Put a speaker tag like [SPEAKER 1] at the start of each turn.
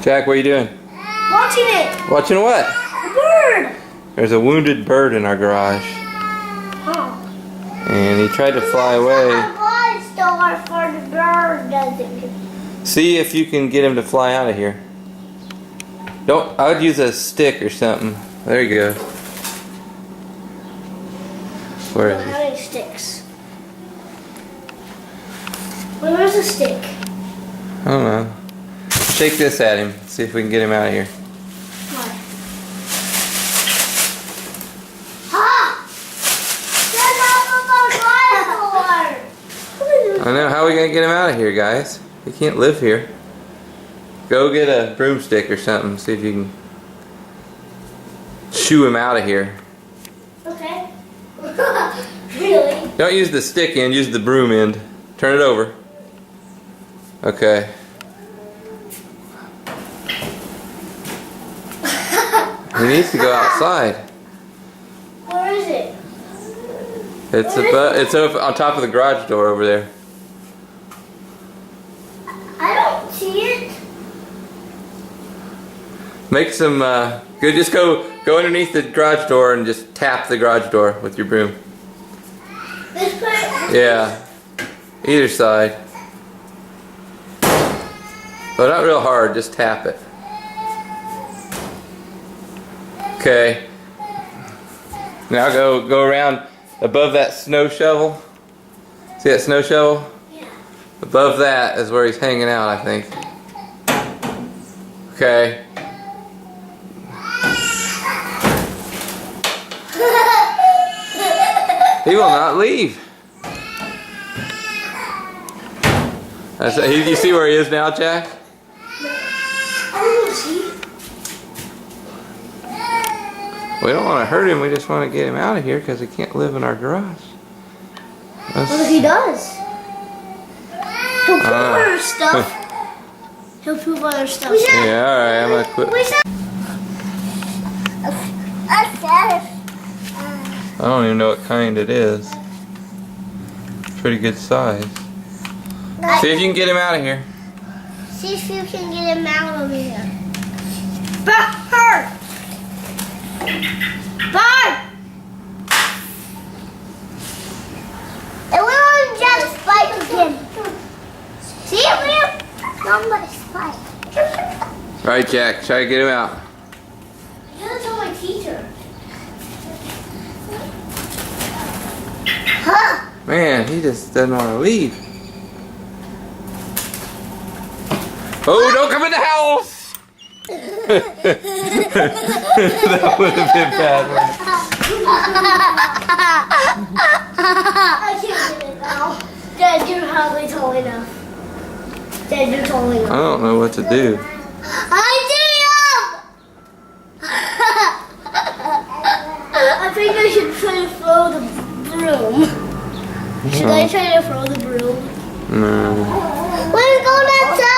[SPEAKER 1] Jack, what are you doing?
[SPEAKER 2] Watching it.
[SPEAKER 1] Watching what?
[SPEAKER 2] The bird.
[SPEAKER 1] There's a wounded bird in our garage.
[SPEAKER 2] Oh.
[SPEAKER 1] And he tried to fly away.
[SPEAKER 2] I store for the bird, doesn't.
[SPEAKER 1] See if you can get him to fly out of here. Don't. I would use a stick or something. There you go. Where
[SPEAKER 2] I don't
[SPEAKER 1] is
[SPEAKER 2] have any sticks. Where's the stick?
[SPEAKER 1] he? I don't know. Shake this at him. See if we can get him out of here.
[SPEAKER 2] Why? Ha! Get off of our
[SPEAKER 1] I know. How are we gonna get him out of here, guys? He can't live here. Go get a broomstick or something. See if you can shoo him out of here.
[SPEAKER 2] Okay. Really?
[SPEAKER 1] Don't use the stick end. Use the broom end. Turn it over. Okay. He needs to go outside.
[SPEAKER 2] Where is it?
[SPEAKER 1] It's above. It's over on top of the garage door over there.
[SPEAKER 2] I don't see it.
[SPEAKER 1] Make some. Good. Just go underneath the garage door and just tap the garage door with your broom.
[SPEAKER 2] This part?
[SPEAKER 1] Yeah. Either side. But not real hard. Just tap it. Okay. Now go around above that snow shovel. See that snow shovel?
[SPEAKER 2] Yeah.
[SPEAKER 1] Above that is where he's hanging out, I think. Okay. He will not leave. You see where he is now, Jack?
[SPEAKER 2] I don't see.
[SPEAKER 1] We don't want to hurt him. We just want to get him out of here because he can't live in our garage.
[SPEAKER 2] What if he does? He'll poop on our stuff. He'll poop on our stuff.
[SPEAKER 1] Yeah, alright, I'm going to quit. I don't even know what kind it is. Pretty good size. See if you can get him out of here.
[SPEAKER 2] See if you can get him out of here. Bird! Bird! It went on Jack's spike again. See it went on my spike.
[SPEAKER 1] Alright, Jack, try to get him out.
[SPEAKER 2] You gotta tell my teacher. Huh?
[SPEAKER 1] Man, he just doesn't want to leave. Oh, don't come in the house! That would have been bad.
[SPEAKER 2] I can't get it now. Dad, you're hardly tall enough. Dad, you're tall
[SPEAKER 1] I
[SPEAKER 2] enough.
[SPEAKER 1] don't know what to do.
[SPEAKER 2] I think I should try to throw the broom. Should I try to throw the broom?
[SPEAKER 1] No.
[SPEAKER 2] Let's go outside.